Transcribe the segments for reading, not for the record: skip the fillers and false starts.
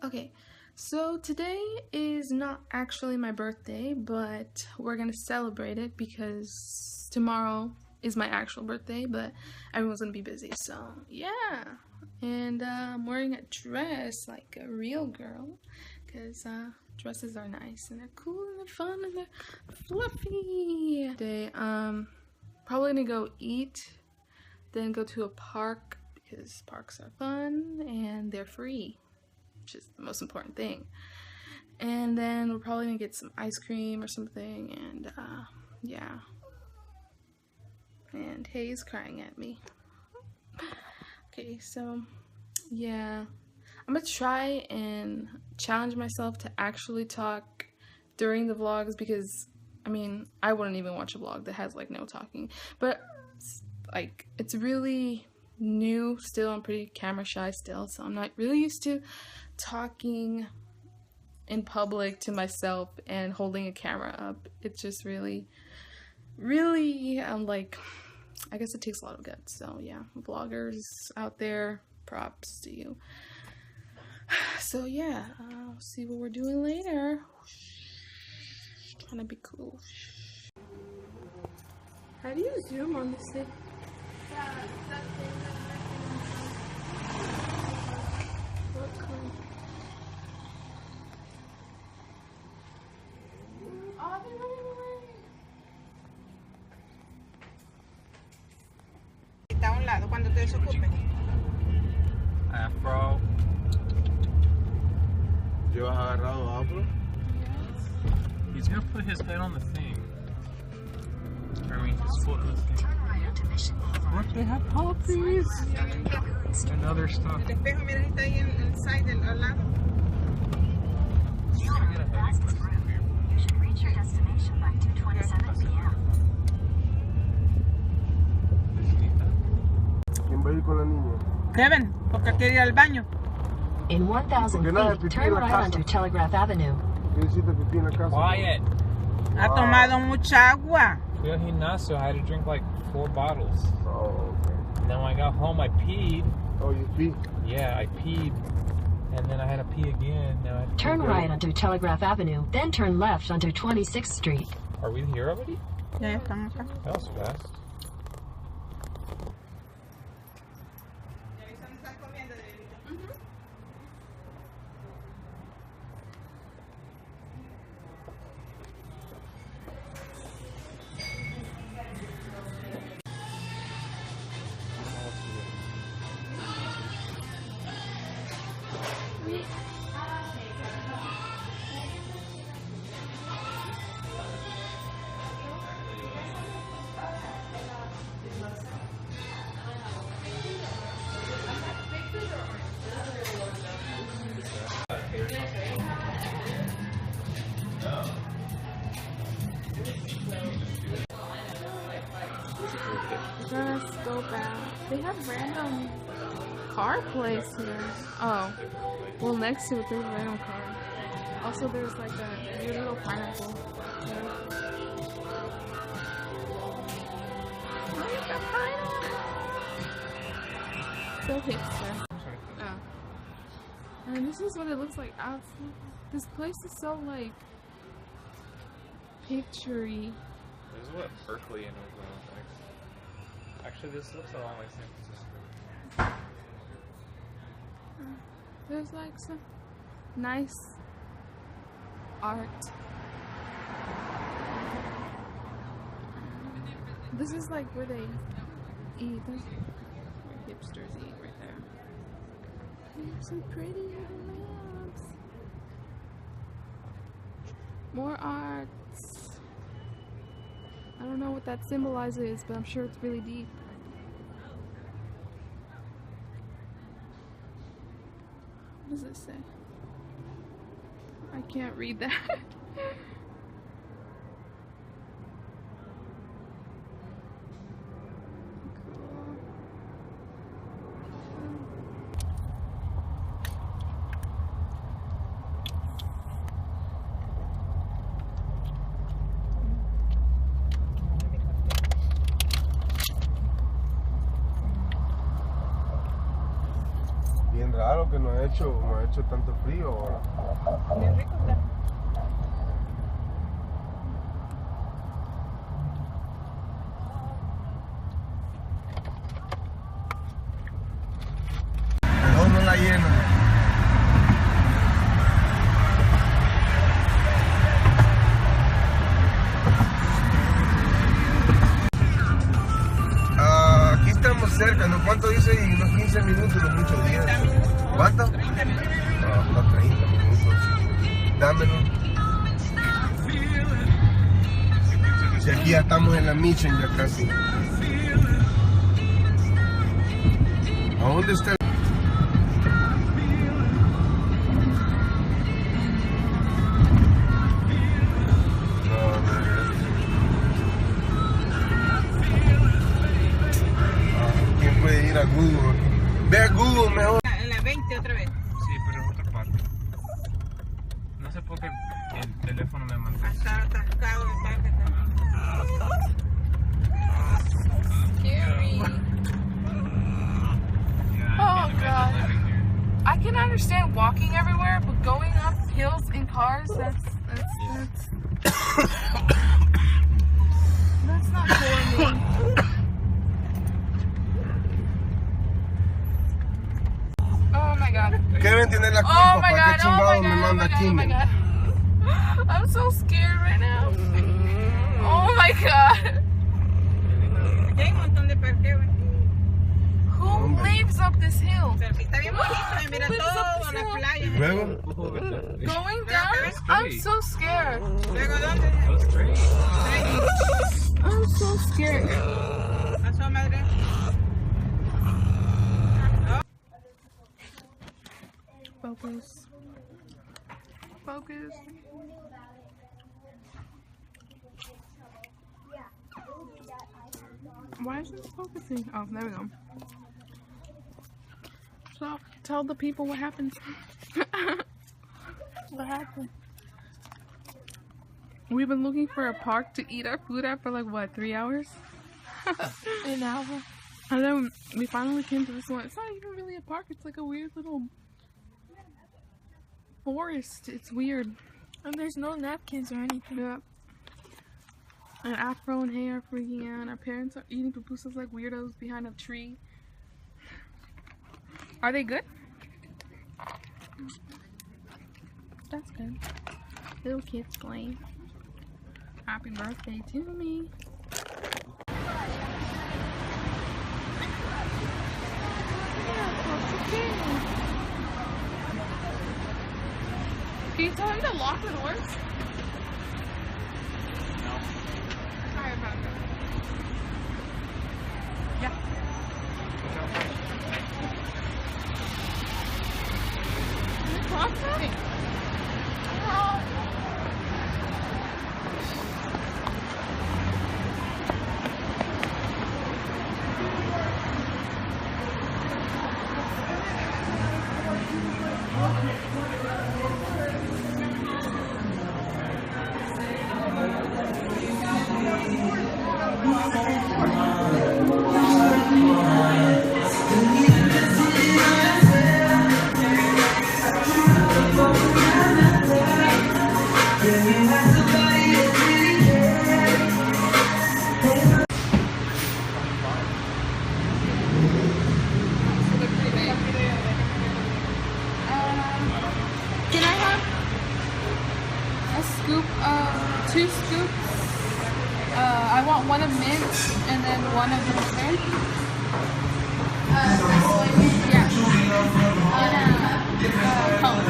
Okay, so today is not actually my birthday, but we're gonna celebrate it because tomorrow is my actual birthday, but everyone's gonna be busy, so yeah. And I'm wearing a dress like a real girl because dresses are nice and they're cool and they're fun and they're fluffy. Today, probably gonna go eat, then go to a park because parks are fun and they're free, which is the most important thing. And then we're probably gonna get some ice cream or something, and yeah. And Hayes crying at me. Okay, so yeah, I'm gonna try and challenge myself to actually talk during the vlogs, because I mean, I wouldn't even watch a vlog that has like no talking, but like it's really new still. I'm pretty camera shy still, so I'm not really used to talking in public to myself and holding a camera up. It's just really like, I guess it takes a lot of guts. So yeah, vloggers out there, props to you. So yeah, I'll see what we're doing later. Trying to be cool. How do you zoom on this thing? Está a un lado cuando te desocupes. Afro. ¿Llevas agarrado afro? He's gonna put his head on the thing. I mean, his foot on the thing. Look, they have puppies and other stuff. El espejo, mira, está ahí en el side al lado. You should reach your destination by 2:27 p.m. ¿Quién va a ir con la niña? Kevin, porque quiere ir al baño. In 1,000 feet, turn right onto Telegraph Avenue. ¿Qué hiciste pipí en la casa? Quiet. Ha tomado mucha agua. Fui al gimnasio. I had to drink like 4 bottles. Oh, okay. And then when I got home, I peed. Oh, you pee? Yeah, I peed. And then I had to pee again. Now I have to Turn right onto Telegraph Avenue, then turn left onto 26th Street. Are we here already? Ya estamos acá. That was fast. Let's go back. They have random car place here. Oh, well, next to it there's a random car. Also, there's like a weird little pineapple. Look at the pineapple! So hipster. Oh. And this is what it looks like outside. This place is so like picture-y. This is what Berkeley and Oakland looks like. Actually, this looks a lot like San Francisco. There's like some nice art. This is like where they eat. There's where hipsters eat right there. They have some pretty little lamps. More arts. I don't know what that symbolizes, but I'm sure it's really deep. What does it say? I can't read that. Bien raro que no ha hecho tanto frío ahora. Bien rico está. Mejor no la lleno. Aquí estamos cerca, ¿no? ¿Cuánto dice? Unos 15 minutos, no muchos días. 30 minutos. ¿Cuánto? 30 minutos. Unos 30 minutos. Dámelo. Si aquí ya estamos en la mission ya casi. ¿A dónde está? ¿Quién puede ir a Google? Ve a Google mejor. En la 20 otra vez. Sí, pero en otra parte. No sé por qué el teléfono me mandó. Está atascado el parque también. Scary. Yeah, Oh, I can't imagine God. living here. I can understand walking everywhere, but going up hills in cars, that's not for me. Oh my god. Kevin tiene la culpa. Oh my ¿Para god, qué oh chingado my me god, oh manda my god, aquí? oh my god. I'm so scared right now. Oh my god. Aquí hay un montón de parqueo. Who lives up this hill? Pero aquí está bien bonito. Mira todo, la playa. Luego, Going down? I'm so scared. Luego, ¿dónde? Go straight. I'm so scared. Pasó, madre. Focus. Focus. Why isn't it focusing? Oh, there we go. So, tell the people what happened. What happened? We've been looking for a park to eat our food at for like, what, 3 hours? An hour. And then we finally came to this one. It's not even really a park. It's like a weird little forest. It's weird. And there's no napkins or anything. Yeah. And Afro and Hay are freaking out. Our parents are eating pupusas like weirdos behind a tree. Are they good? That's good. Little kids playing. Happy birthday to me. Can you tell him to lock the doors? No. Sorry about that. Yeah. Can you lock that? Can I have a scoop of 2 scoops? I want one of mint and then one of the blueberry. Yeah. And Coke.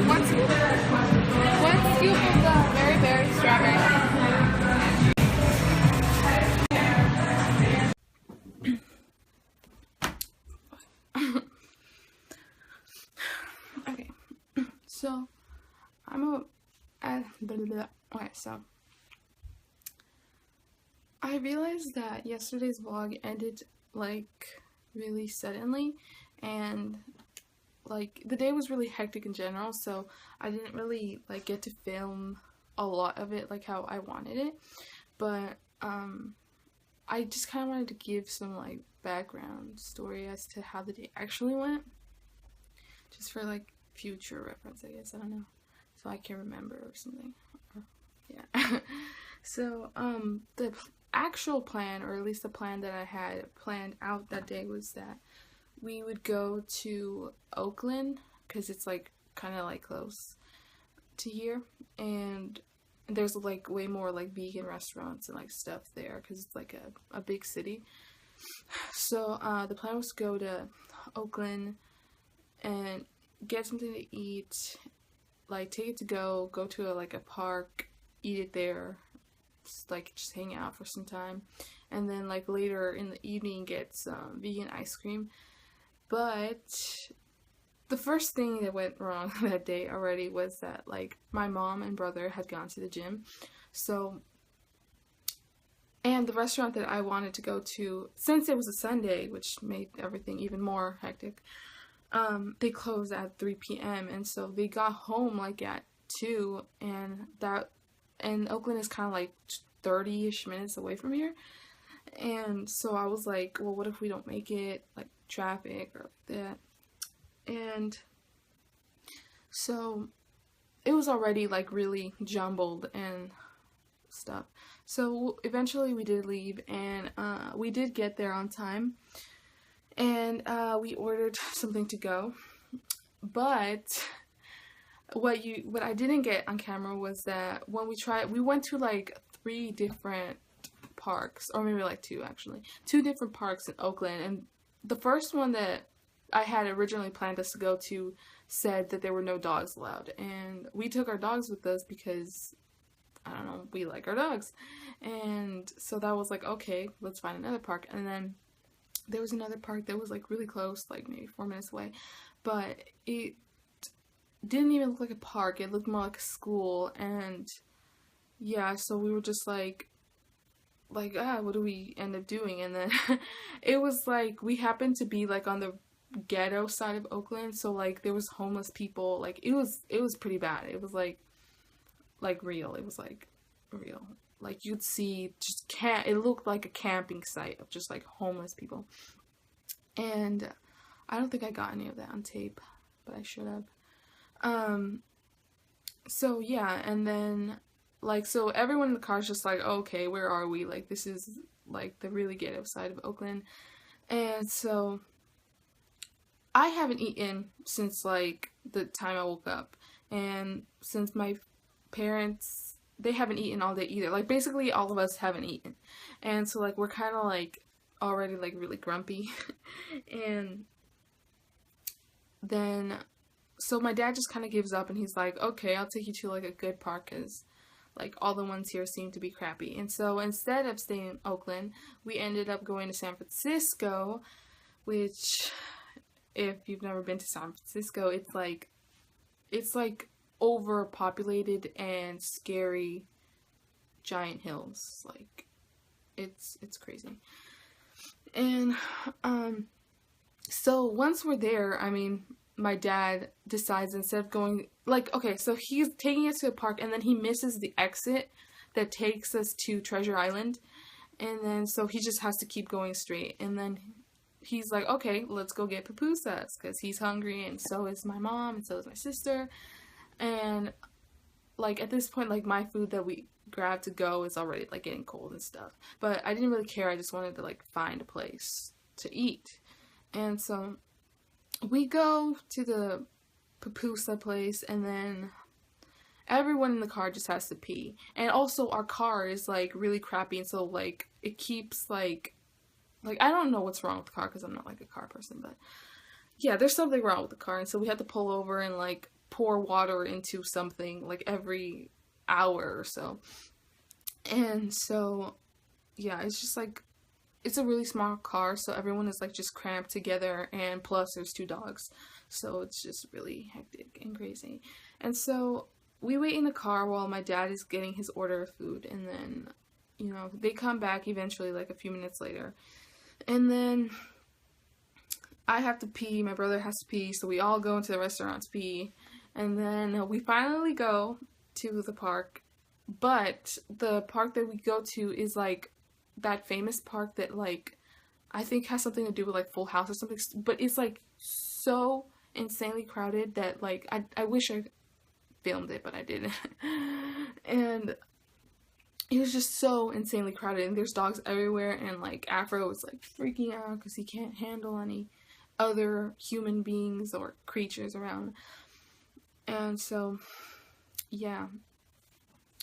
One scoop of the berry strawberry. Okay, so okay, so I realized that yesterday's vlog ended like really suddenly, and like the day was really hectic in general, so I didn't really like get to film a lot of it like how I wanted it. But I just kind of wanted to give some like background story as to how the day actually went, just for like future reference, I guess. I don't know, so I can remember or something. Yeah. So the actual plan, or at least the plan that I had planned out that day, was that we would go to Oakland because it's like kind of like close to here, and there's like way more like vegan restaurants and like stuff there because it's like a big city. So the plan was to go to Oakland and get something to eat, like take it to go to like a park, eat it there, just hang out for some time, and then like later in the evening get some vegan ice cream. But the first thing that went wrong that day already was that like my mom and brother had gone to the gym, so, and the restaurant that I wanted to go to, since it was a Sunday, which made everything even more hectic, they closed at 3 p.m. and so they got home like at 2, and Oakland is kind of like 30-ish minutes away from here, and so I was like, well, what if we don't make it, like traffic or like that. And so it was already like really jumbled and stuff. So eventually we did leave, and we did get there on time, and we ordered something to go. But what I didn't get on camera was that when we went to like 3 different parks, or maybe like 2 actually, 2 different parks in Oakland, and the first one that I had originally planned us to go to said that there were no dogs allowed, and we took our dogs with us because, I don't know, we like our dogs. And so that was like, okay, let's find another park. And then there was another park that was like really close, like maybe 4 minutes away, but it didn't even look like a park, it looked more like a school. And yeah, so we were just like what do we end up doing? And then it was like we happened to be like on the ghetto side of Oakland, so like there was homeless people, like it was pretty bad. It was like real. It was like real. Like you'd see it looked like a camping site of just like homeless people. And I don't think I got any of that on tape, but I should have. So yeah, and then like, so everyone in the car is just like, oh, okay, where are we? Like, this is like the really ghetto side of Oakland. And so I haven't eaten since like the time I woke up, and since my parents, they haven't eaten all day either. Like basically all of us haven't eaten, and so like we're kind of like already like really grumpy. And then so my dad just kind of gives up, and he's like, okay, I'll take you to like a good park because like all the ones here seem to be crappy. And so instead of staying in Oakland, we ended up going to San Francisco, which, if you've never been to San Francisco, it's like overpopulated and scary giant hills. Like it's crazy. And so once we're there, I mean, my dad decides, instead of going, like, okay, so he's taking us to a park, and then he misses the exit that takes us to Treasure Island, and then so he just has to keep going straight. And then he's like, okay, let's go get pupusas, because he's hungry, and so is my mom, and so is my sister. And like at this point, like my food that we grabbed to go is already like getting cold and stuff, but I didn't really care. I just wanted to like find a place to eat. And so we go to the pupusa place, and then everyone in the car just has to pee. And also our car is like really crappy, and so like it keeps like I don't know what's wrong with the car because I'm not like a car person, but yeah, there's something wrong with the car. And so we had to pull over and like pour water into something like every hour or so. And so yeah, it's just like, it's a really small car, so everyone is like just cramped together, and plus there's 2 dogs, so it's just really hectic and crazy. And so we wait in the car while my dad is getting his order of food, and then, you know, they come back eventually like a few minutes later. And then I have to pee, my brother has to pee, so we all go into the restaurant to pee. And then we finally go to the park. But the park that we go to is like that famous park that like I think has something to do with like Full House or something. But it's like so insanely crowded that like I wish I filmed it, but I didn't. And it was just so insanely crowded, and there's dogs everywhere, and like Afro was like freaking out because he can't handle any other human beings or creatures around. And so yeah,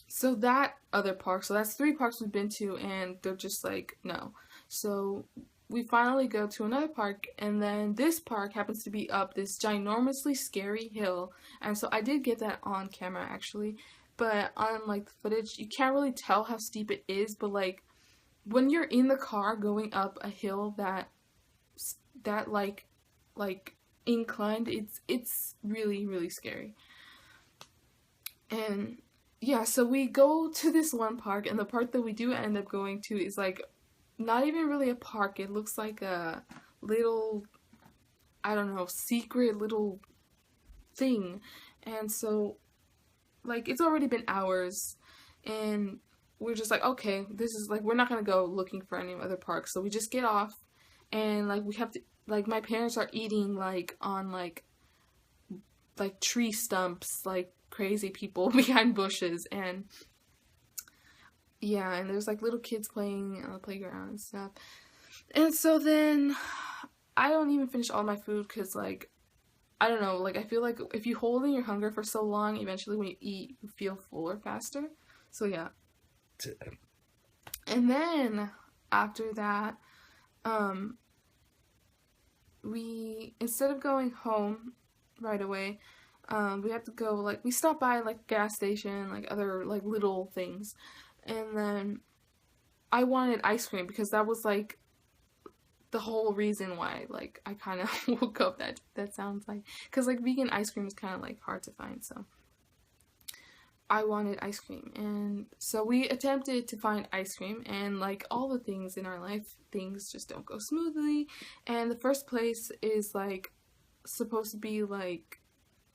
so that other park, so that's 3 parks we've been to, and they're just like no. So we finally go to another park, and then this park happens to be up this ginormously scary hill, and so I did get that on camera actually, but on like the footage you can't really tell how steep it is, but like when you're in the car going up a hill that like inclined, it's really scary. And yeah, so we go to this one park, and the park that we do end up going to is like not even really a park. It looks like a little, I don't know, secret little thing. And so like it's already been hours, and we're just like, okay, this is like, we're not gonna go looking for any other parks. So we just get off, and like we have to, like my parents are eating like on like tree stumps like crazy people behind bushes, and yeah, and there's like little kids playing on the playground and stuff. And so then I don't even finish all my food because like I don't know, like I feel like if you hold in your hunger for so long, eventually when you eat you feel fuller faster. So yeah. And then after that we, instead of going home right away, we have to go, like, we stop by like gas station, like other like little things, and then I wanted ice cream because that was like the whole reason why like I kind of woke up. That sounds like, because like vegan ice cream is kind of like hard to find, so I wanted ice cream. And so we attempted to find ice cream, and like all the things in our life, things just don't go smoothly. And the first place is like supposed to be like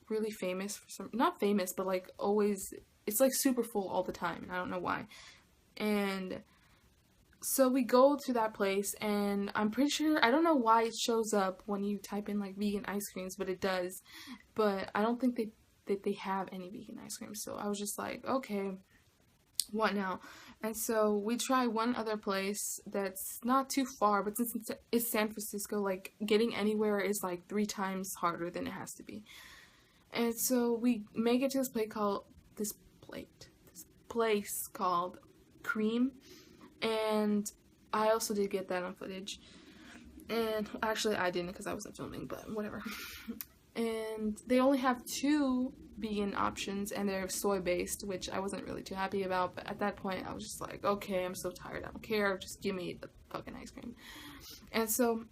really famous for some, not famous, but like always, it's like super full all the time, and I don't know why. And so we go to that place, and I'm pretty sure, I don't know why it shows up when you type in like vegan ice creams, but it does. But I don't think that they have any vegan ice cream, so I was just like, okay, what now? And so we try one other place that's not too far, but since it's San Francisco, like getting anywhere is like 3 times harder than it has to be. And so we make it to this place called Cream, and I also did get that on footage. And actually I didn't because I wasn't filming, but whatever. And they only have 2 vegan options, and they're soy based, which I wasn't really too happy about, but at that point I was just like, okay, I'm so tired, I don't care, just give me the fucking ice cream. And so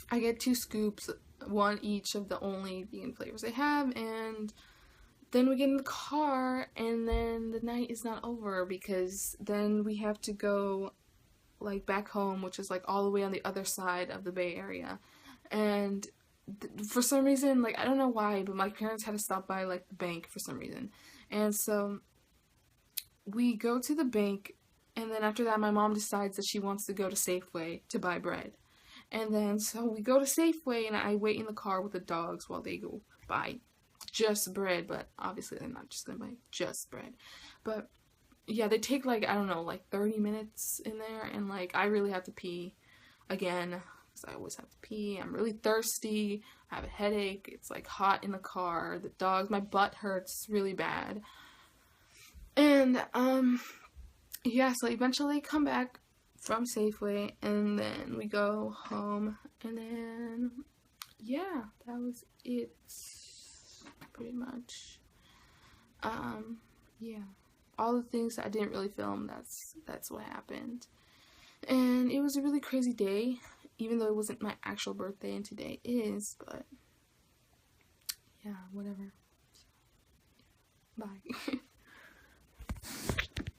I get 2 scoops, 1 each of the only vegan flavors they have, and then we get in the car, and then the night is not over because then we have to go like back home, which is like all the way on the other side of the Bay Area. And for some reason, like I don't know why, but my parents had to stop by like the bank for some reason. And so we go to the bank, and then after that my mom decides that she wants to go to Safeway to buy bread. And then so we go to Safeway, and I wait in the car with the dogs while they go buy just bread, but obviously they're not just gonna buy just bread. But yeah, they take like, I don't know, like 30 minutes in there, and like I really have to pee again, because I always have to pee. I'm really thirsty, I have a headache, it's like hot in the car, the dogs, my butt hurts really bad. And yeah, so eventually come back from Safeway, and then we go home, and then yeah, that was it pretty much. Yeah, all the things that I didn't really film, that's what happened. And it was a really crazy day, even though it wasn't my actual birthday, and today is, but yeah, whatever. Bye.